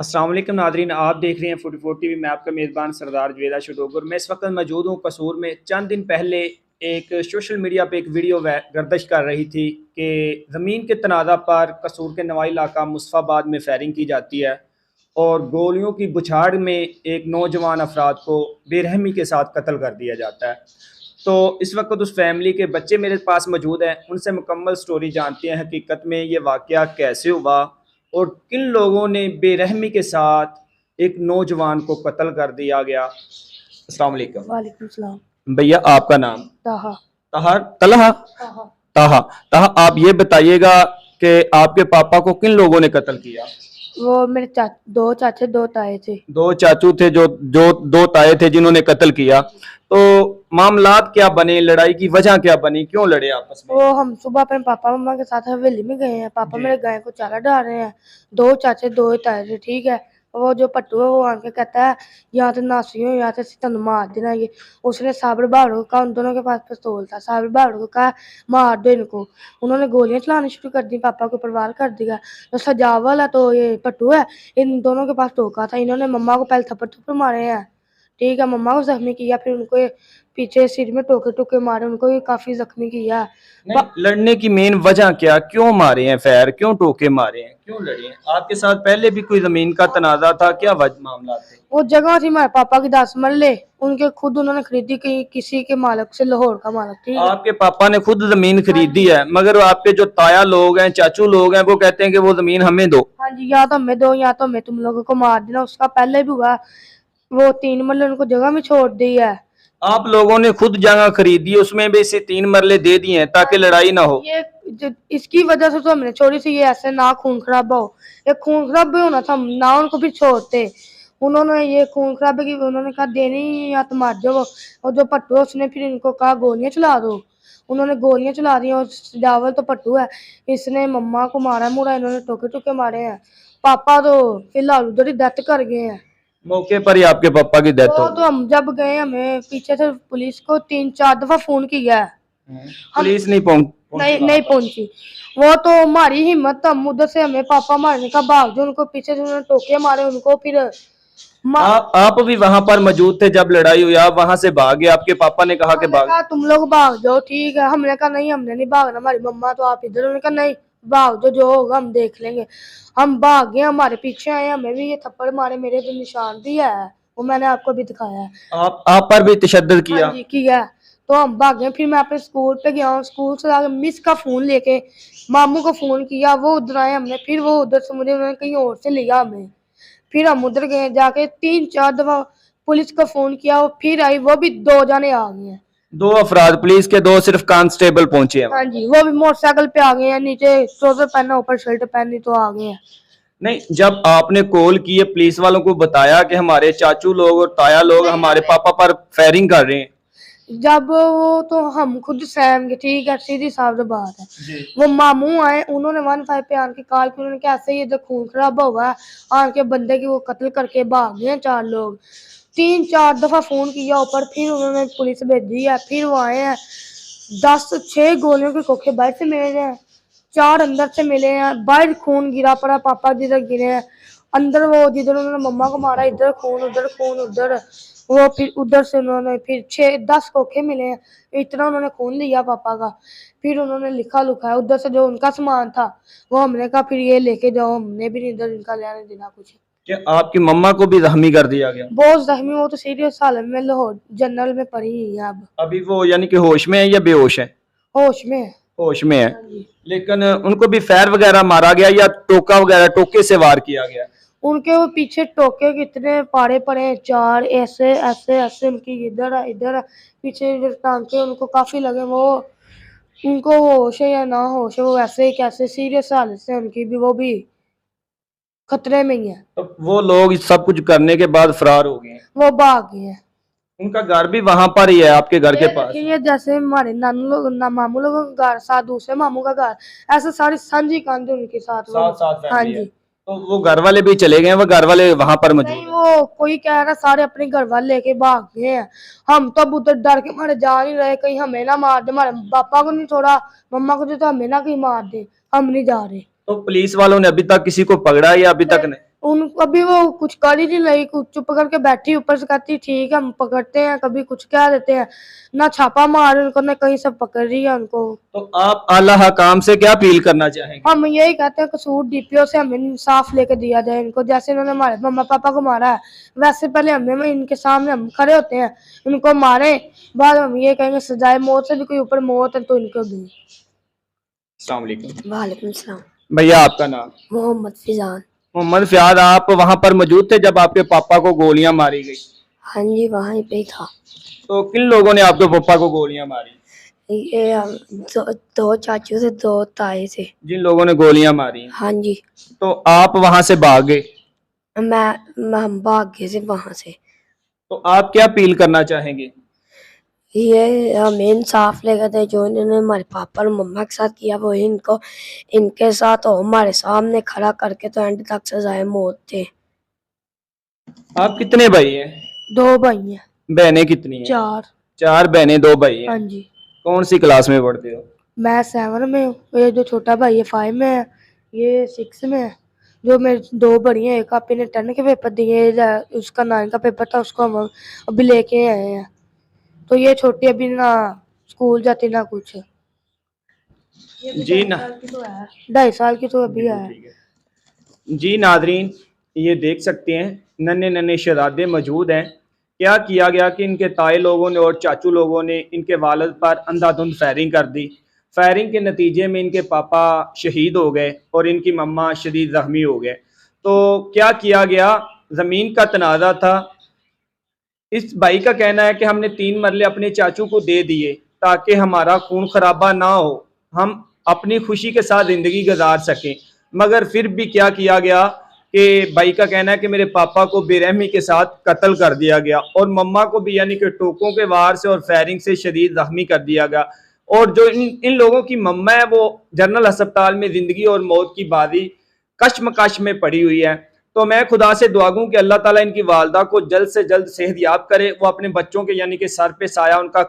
अस्सलाम वालेकुम नादरीन, आप देख रहे हैं 44 टीवी। मैं आपका मेज़बान सरदार जवेदा शटोगर। मैं इस वक्त मौजूद हूँ कसूर में। चंद दिन पहले एक सोशल मीडिया पे एक वीडियो गर्दिश कर रही थी कि ज़मीन के तनाज़ा पर कसूर के नवाई इलाका मुस्तफ़ाबाद में फायरिंग की जाती है और गोलियों की बुछाड़ में एक नौजवान अफराद को बेरहमी के साथ कत्ल कर दिया जाता है। तो इस वक्त उस फैमिली के बच्चे मेरे पास मौजूद हैं, उनसे मुकम्मल स्टोरी जानते हैं, हकीकत में ये वाक़या कैसे हुआ और किन लोगों ने बेरहमी के साथ एक नौजवान को कत्ल कर दिया गया। अस्सलाम वालेकुम। वालेकुम सलाम। भैया आपका नाम? ताहा। तहा तलहा ताहा। ताहा ताहा आप ये बताइएगा कि आपके पापा को किन लोगों ने कत्ल किया? वो मेरे दो चाचे दो ताए थे। दो चाचू थे जो जो दो ताए थे जिन्होंने कत्ल किया। तो मामलात क्या बने, लड़ाई की वजह क्या बनी, क्यों लड़े आपस में? वो हम सुबह अपने पापा मम्मा के साथ हवेली में गए हैं। पापा जी। मेरे गाय को चारा डाल रहे हैं। दो चाचे दो ताए थे, ठीक है। वो जो पट्टू है वो आके कहता है यहाँ तो नासी हो, यहाँ से तन मार देना ये। उसने साबिर बहादुर को कहा, उन दोनों के पास पिस्तौल था। साबिर बहादुर को कहा मार दो इनको। उन्होंने गोलियां चलानी शुरू कर दी, पापा को प्रवार कर दिया। तो सजावल है तो ये पट्टू है, इन दोनों के पास टोका था। इन्होंने मम्मा को पहले थप्पड़ थप्पड़ मारे हैं, ठीक है। मम्मा को जख्मी किया, फिर उनको ये पीछे सिर में टोके टोके मारे, उनको भी काफी जख्मी किया। नहीं, लड़ने की मेन वजह क्या, क्यों मारे हैं, फैर क्यों टोके मारे हैं, क्यों लड़े हैं? आपके साथ पहले भी कोई जमीन का तनाजा था, क्या वजह मामला थे? वो जगह थी हमारे पापा की 10 मरले, उनके खुद उन्होंने खरीदी किसी के मालिक से, लाहौर का मालिक, ठीक है। आपके पापा ने खुद जमीन खरीदी है, मगर आपके जो ताया लोग हैं, चाचू लोग हैं, वो कहते हैं कि वो जमीन हमें दो। हाँ जी, या तो हमें दो या तो हमें तुम लोगों को मार देना। उसका पहले भी हुआ, वो 3 मरले उनको जगह में छोड़ दी है। आप लोगों ने खुद जगह खरीदी, उसमें भी इसे 3 मरले दे दिए हैं ताकि लड़ाई ना हो। ये इसकी वजह से तो हमने छोड़ी सी, ये ऐसे ना खून खराब हो। ये खून खराब भी होना था ना, उनको भी छोड़ते। उन्होंने ये खून खराब की उन्होंने कहा देनी या तो मार जाओ। और जो पट्टू है उसने फिर इनको कहा गोलियां चला दो। उन्होंने गोलियां चला दी। और जावल तो पट्टू है, इसने मम्मा को मारा मुरा, इन्होंने टोके टोके मारे हैं। पापा तो फिलहाल उधर ही डेथ कर गए हैं। मौके पर ही आपके पापा की डेथ हो तो हम जब गए, हमें पीछे से पुलिस को 3-4 दफा फोन किया है। गई। पुलिस नहीं पहुंची नहीं पहुंची। वो तो हमारी हिम्मत, हम उधर से हमें पापा मारने का भाग जो, उनको पीछे से उन्होंने टोके मारे उनको। फिर आप भी वहां पर मौजूद थे जब लड़ाई हुई, आप वहां से भागे, आपके पापा ने कहा कि हमने भाग। कहा तुम लोग भाग जाओ, ठीक है। हमने कहा नहीं, हमने नहीं भागना, हमारी मम्मा तो आप इधर। उन्होंने कहा नहीं भाग जाओ, जो होगा हम देख लेंगे। हम भाग गए, हमारे पीछे आए, हमें भी ये थप्पड़ मारे, मेरे तो निशान भी है, वो मैंने आपको भी दिखाया है। आप पर भी तशद्दुद किया? हाँ जी किया। तो हम भागे, फिर मैं अपने स्कूल पे गया हूँ। स्कूल से आके मिस का फोन लेके मामू को फोन किया, वो उधर आए। हमने फिर वो उधर से मुझे उन्होंने कहीं और से लिया हमें। फिर हम उधर गए, जाके 3-4 दफा पुलिस को फोन किया, वो फिर आई, वो भी 2 जाने आ गए हैं। 2 अफराद पुलिस के, 2 सिर्फ कांस्टेबल पहुंचे हैं। हाँ जी, वो भी मोटरसाइकिल पे आ गए हैं, नीचे ट्राउजर पहना ऊपर शर्ट पहनी तो आ गए हैं। नहीं, जब आपने कॉल की है, पुलिस वालों को बताया कि हमारे चाचू लोग और ताया लोग हमारे पापा पर फायरिंग कर रहे हैं? जब वो तो हम खुद सहम गए, ठीक है, सीधी साफ बात है। वो मामू आए, उन्होंने 15 पे आके कॉल की, उन्होंने कहा ऐसे ही इधर खून खराब हुआ है, आके बंदे की वो कत्ल करके भाग गए 4 लोग। 3-4 दफा फोन किया ऊपर, फिर उन्होंने पुलिस भेजी है। फिर वो आए हैं, 6 गोलियों के खोखे बाहर से मिले हैं, 4 अंदर से मिले हैं। बाहर खून गिरा पड़ा, पापा जिधर गिरे हैं, अंदर वो जिधर उन्होंने मम्मा को मारा, इधर खून उधर खून उधर। वो फिर उधर से उन्होंने फिर 6-10 खोखे मिले हैं, इतना उन्होंने खून लिया पापा का। फिर उन्होंने लिखा लुखा उधर से जो उनका सामान था, वो हमने कहा फिर ये लेके जाओ, हमने भी इधर इनका लेने देना कुछ। कि आपकी मम्मा को भी जख्मी कर दिया गया? बहुत जख्मी, वो तो सीरियस हालत में लाहौर जनरल में पड़ी हुई है अब। अभी वो यानी कि होश में है या बेहोश है? होश में है। होश में है। हाँ जी। लेकिन उनको भी फैर वगैरह मारा गया या टोका वगैरह, टोके से वार किया गया? उनके वो पीछे टोके कितने पाड़े पड़े हैं, 4 ऐसे ऐसे ऐसे, उनकी इधर इधर पीछे टांके उनको काफी लगे। वो उनको होश है या ना होश है, वो वैसे ही कैसे सीरियस हालत से उनकी भी, वो भी खतरे में ही है। तो वो लोग सब कुछ करने के बाद फरार हो गए हैं? वो भाग गए हैं। उनका घर भी वहां पर ही है, आपके घर के पास? ये जैसे हमारे नानू लोग मामू लोगों का घर साथ दूसरे मामू का घर, ऐसे सारी सांझी कंध उनके साथ। साथ हाँ फैमिली है। जी। तो वो घर वाले भी चले गए, वो घर वाले वहां पर मौजूद नहीं, हैं? वो कोई कह रहा सारे अपने घर वाले लेके भाग गए हैं। हम तब उधर डर के मारे जा नहीं रहे, कहीं हमें ना मार दे, हमारे पापा को नहीं छोड़ा, मम्मा को तो हमें ना कहीं मार दे, हम नहीं जा रहे। तो पुलिस वालों ने अभी तक किसी को पकड़ा या अभी तक नहीं? उन अभी वो कुछ कर ही नहीं रही, कुछ चुप करके बैठी, ऊपर से कहती ठीक है हम पकड़ते हैं, कभी कुछ कह देते हैं, ना छापा मार उनको ना कहीं से पकड़ रही है उनको। तो आप आला हकाम से क्या अपील करना चाहेंगे? हम यही कहते हैं कसूर डीपीओ से हमें इंसाफ लेके दिया जाए इनको, जैसे इन्होंने हमारे मम्मा पापा को मारा है वैसे पहले हमें इनके सामने हम खड़े होते हैं, इनको मारे, बाद हम ये कहेंगे सजाए मौत से भी कोई ऊपर मौत है तो इनको दी। अस्सलाम वालेकुम। वालेकुम सलाम। भैया आपका नाम? मोहम्मद फिजान। मोहम्मद फयाद, आप वहां पर मौजूद थे जब आपके पापा को गोलियां मारी गई? हाँ जी वहीं पे ही था। तो किन लोगों ने आपके पापा को गोलियां मारी? ये दो चाचू से दो ताए से। जिन लोगों ने गोलियां मारी? हाँ जी। तो आप वहां से भाग गए? हम भाग गए से वहां से। तो आप क्या अपील करना चाहेंगे? ये हमें इंसाफ लेकर दे, जो इन्होंने हमारे पापा और मम्मा के साथ किया वो इनको इनके साथ हो, हमारे सामने खड़ा करके तो एंड तक सजाए मौत थे। आप कितने भाई हैं? 2 भाई हैं। बहनें कितनी हैं? 4। 4 बहनें 2 भाई हैं। हाँ जी। कौन सी क्लास में पढ़ते हो? मैं 7 में हूँ, ये जो छोटा भाई है 5 में है, ये 6 में है। जो मेरे 2 बड़ी हैं, एक आपी ने 10 के पेपर दिए, उसका 9 का पेपर था, उसको हम अभी लेके आए हैं। तो ये छोटी अभी ना स्कूल जाती ना कुछ। जी ना, 2.5 साल की तो अभी है। जी नादरीन, ये देख सकते हैं नन्हे नन्हे शहजादे मौजूद हैं। क्या किया गया कि इनके ताए लोगों ने और चाचू लोगों ने इनके वालिद पर अंधाधुंध फायरिंग कर दी। फायरिंग के नतीजे में इनके पापा शहीद हो गए और इनकी मम्मा शदीद जख्मी हो गए। तो क्या किया गया, ज़मीन का तनाज़ा था। इस भाई का कहना है कि हमने 3 मरले अपने चाचू को दे दिए ताकि हमारा खून खराबा ना हो, हम अपनी खुशी के साथ ज़िंदगी गुजार सकें। मगर फिर भी क्या किया गया कि भाई का कहना है कि मेरे पापा को बेरहमी के साथ कत्ल कर दिया गया और मम्मा को भी यानी कि टोकों के वार से और फायरिंग से शदीद जख्मी कर दिया गया। और जो इन लोगों की मम्मा है वो जनरल अस्पताल में ज़िंदगी और मौत की बाजी कश्मकश में पड़ी हुई है। तो मैं खुदा से दुआ गूं कि अल्लाह ताला इनकी वालदा को जल्द से जल्द सेहत याब करे, वो अपने बच्चों के यानी कि सर पे साया उनका